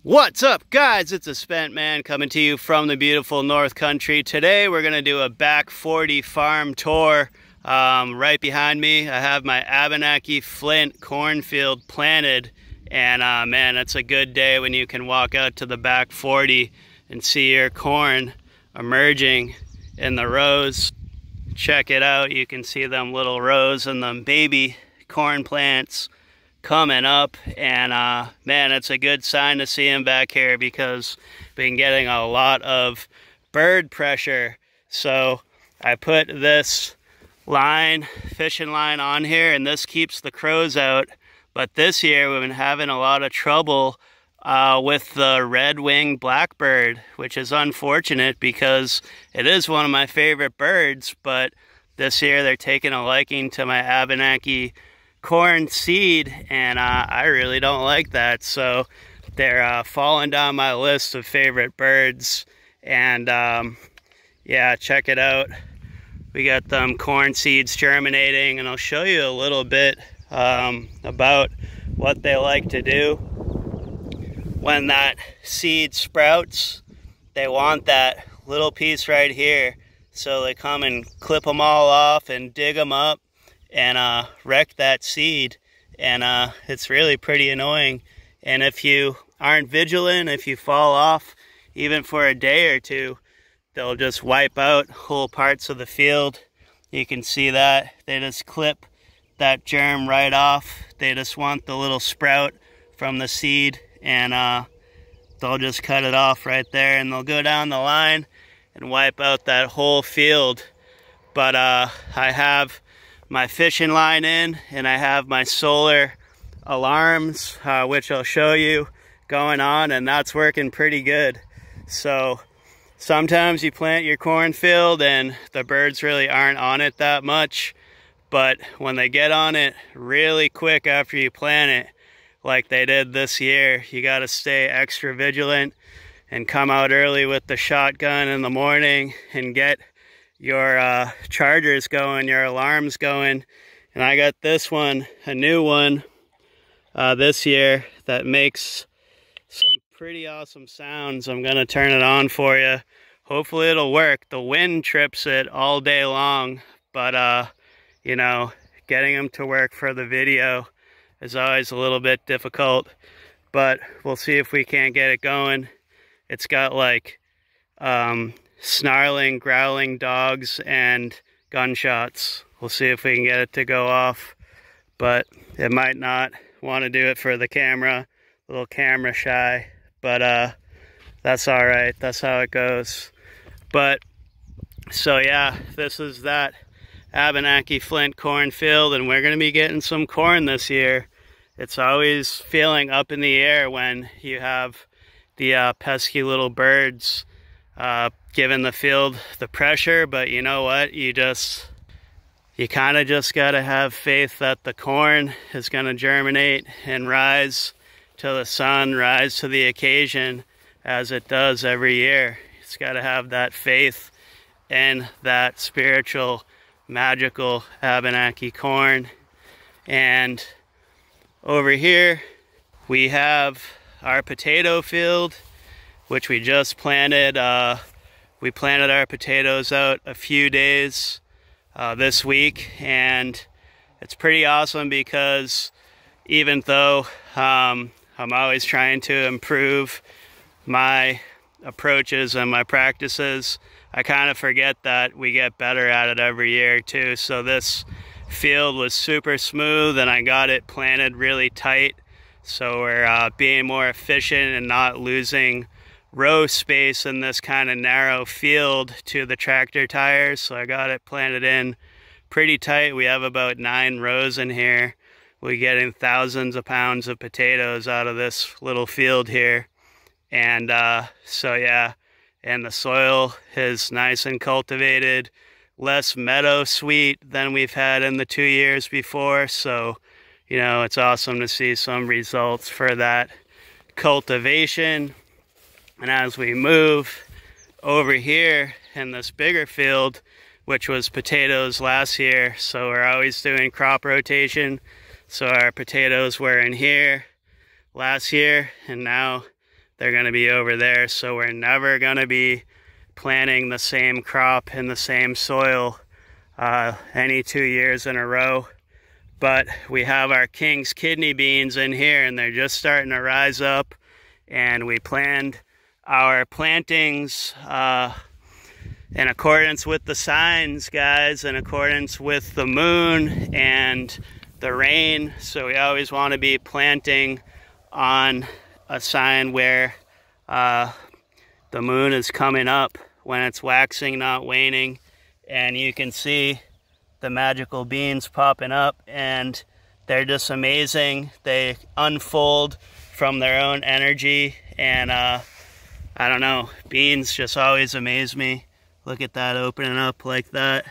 What's up, guys? It's a Spent Man coming to you from the beautiful North Country. Today we're going to do a back 40 farm tour. Right behind me I have my Abenaki Flint cornfield planted, and man, it's a good day when you can walk out to the back 40 and see your corn emerging in the rows. Check it out. You can see them little rows and them baby corn plants coming up, and man, it's a good sign to see them back here because I've been getting a lot of bird pressure. So I put this fishing line on here, and this keeps the crows out. But this year we've been having a lot of trouble with the red-winged blackbird, which is unfortunate because it is one of my favorite birds. But this year they're taking a liking to my Abenaki corn seed, and I really don't like that. So they're falling down my list of favorite birds. And yeah, check it out. We got them corn seeds germinating, and I'll show you a little bit about what they like to do. When that seed sprouts, they want that little piece right here. So they come and clip them all off and dig them up and wreck that seed, and it's really pretty annoying. And if you aren't vigilant, if you fall off even for a day or two, they'll just wipe out whole parts of the field. You can see that they just clip that germ right off. They just want the little sprout from the seed, and they'll just cut it off right there, and they'll go down the line and wipe out that whole field. But I have my fishing line in, and I have my solar alarms, which I'll show you, going on, and that's working pretty good. So sometimes you plant your cornfield and the birds really aren't on it that much, but when they get on it really quick after you plant it, like they did this year, you got to stay extra vigilant and come out early with the shotgun in the morning and get your chargers going, your alarms going. And I got this one, a new one this year, that makes some pretty awesome sounds. I'm gonna turn it on for you. Hopefully it'll work. The wind trips it all day long, but you know, getting them to work for the video is always a little bit difficult, but we'll see if we can't get it going. It's got like snarling, growling dogs and gunshots. We'll see if we can get it to go off, but it might not want to do it for the camera. A little camera shy, but that's all right. That's how it goes. But so yeah, this is that Abenaki Flint cornfield, and we're going to be getting some corn this year. It's always feeling up in the air when you have the pesky little birds giving the field the pressure. But you know what, you kind of just got to have faith that the corn is going to germinate and rise to the sun, rise to the occasion, as it does every year. It's got to have that faith and that spiritual, magical Abenaki corn. And over here we have our potato field, which we just planted. We planted our potatoes out a few days this week, and it's pretty awesome because even though I'm always trying to improve my approaches and my practices, I kind of forget that we get better at it every year too. So this field was super smooth, and I got it planted really tight, so we're being more efficient and not losing row space in this kind of narrow field to the tractor tires. So I got it planted in pretty tight. We have about 9 rows in here. We're getting thousands of pounds of potatoes out of this little field here. And so yeah, and the soil is nice and cultivated, less meadow sweet than we've had in the 2 years before. So you know, it's awesome to see some results for that cultivation. And as we move over here in this bigger field, which was potatoes last year, so we're always doing crop rotation. So our potatoes were in here last year, and now they're going to be over there. So we're never going to be planting the same crop in the same soil any 2 years in a row. But we have our King's kidney beans in here, and they're just starting to rise up. And we planned our plantings in accordance with the signs, guys, in accordance with the moon and the rain. So we always want to be planting on a sign where the moon is coming up, when it's waxing, not waning. And you can see the magical beans popping up, and they're just amazing. They unfold from their own energy, and I don't know, beans just always amaze me. Look at that opening up like that.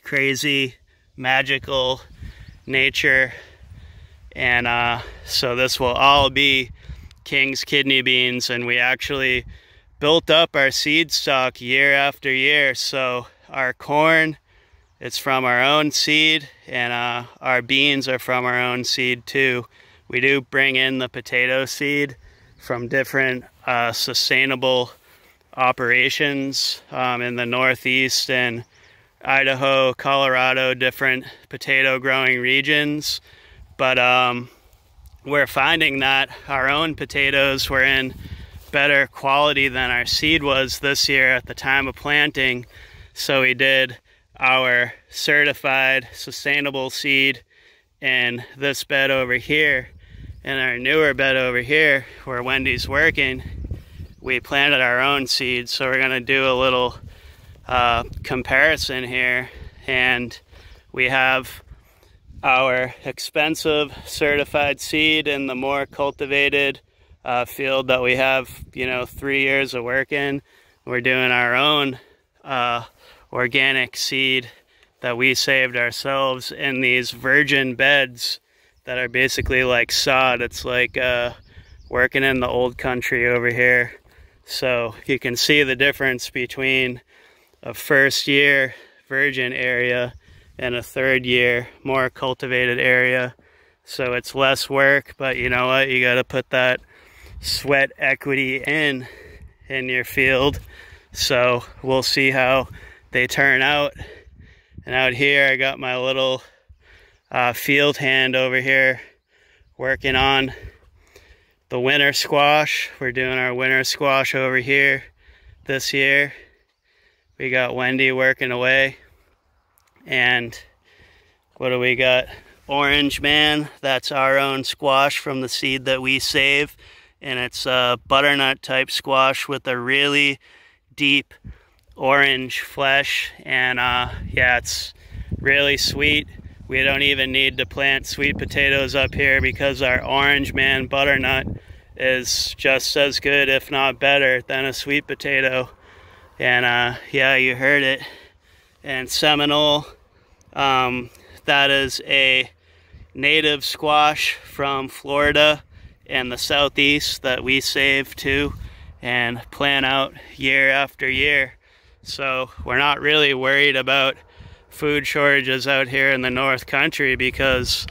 Crazy, magical nature. And so this will all be King's kidney beans, and we actually built up our seed stock year after year. So our corn, it's from our own seed, and our beans are from our own seed too. We do bring in the potato seed from different sustainable operations in the Northeast and Idaho, Colorado, different potato growing regions. But we're finding that our own potatoes were in better quality than our seed was this year at the time of planting. So we did our certified sustainable seed in this bed over here, and our newer bed over here where Wendy's working, we planted our own seed. So we're going to do a little comparison here, and we have our expensive certified seed in the more cultivated field that we have, 3 years of work in. We're doing our own organic seed that we saved ourselves in these virgin beds that are basically like sod. It's like working in the old country over here. So you can see the difference between a first year virgin area and a third year more cultivated area. So it's less work, but you know what, you got to put that sweat equity in your field. So we'll see how they turn out. And out here I got my little field hand over here working on the winter squash. We're doing our winter squash over here this year. We got Wendy working away. And what do we got? Orange Man, that's our own squash from the seed that we save. And it's a butternut type squash with a really deep orange flesh, and yeah, it's really sweet. We don't even need to plant sweet potatoes up here because our Orange Man butternut is just as good, if not better, than a sweet potato. And yeah, you heard it. And Seminole, that is a native squash from Florida and the Southeast that we save too and plant out year after year. So we're not really worried about food shortages out here in the North Country because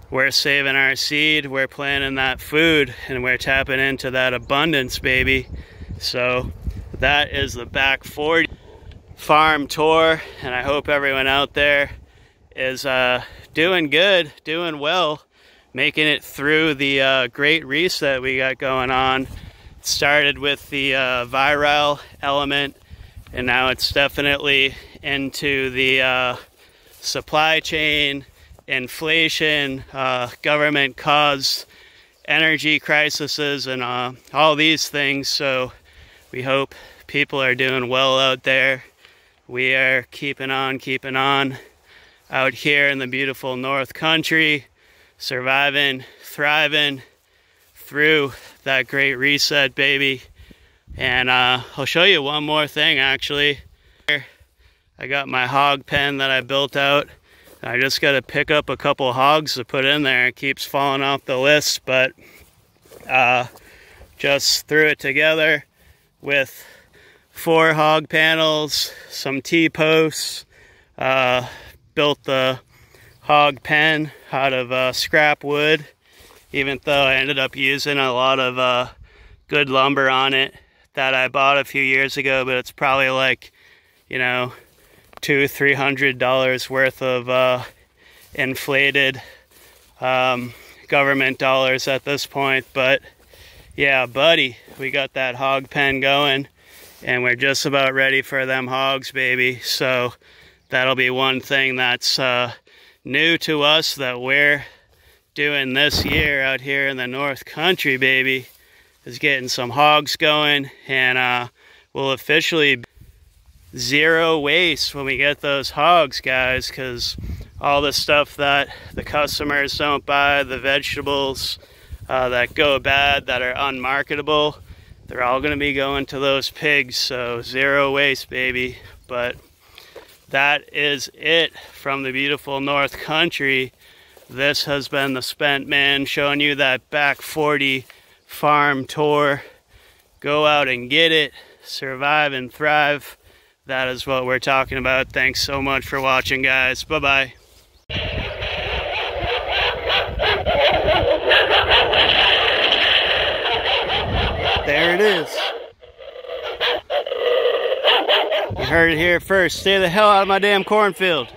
we're saving our seed, we're planting that food, and we're tapping into that abundance, baby. So that is the back 40 farm tour, and I hope everyone out there is doing good, doing well, making it through the great reset we got going on. It started with the viral element, and now it's definitely into the supply chain, inflation, government-caused energy crises, and all these things. So we hope people are doing well out there. We are keeping on out here in the beautiful North Country, surviving, thriving through that great reset, baby. And I'll show you one more thing, actually. I got my hog pen that I built out. I just got to pick up a couple hogs to put in there. It keeps falling off the list, but just threw it together with 4 hog panels, some T-posts, built the hog pen out of scrap wood, even though I ended up using a lot of good lumber on it that I bought a few years ago, but it's probably like, you know, $200-300 worth of inflated government dollars at this point. But yeah, buddy, we got that hog pen going, and we're just about ready for them hogs, baby. So that'll be one thing that's new to us that we're doing this year out here in the North Country, baby, is getting some hogs going. And we'll officially zero waste when we get those hogs, guys, because all the stuff that the customers don't buy, the vegetables that go bad, that are unmarketable, they're all going to be going to those pigs. So zero waste, baby. But that is it from the beautiful North Country. This has been the Spent Man, showing you that back 40 farm tour. Go out and get it, survive and thrive. That is what we're talking about. Thanks so much for watching, guys. Bye-bye. There it is. You heard it here first. Stay the hell out of my damn cornfield.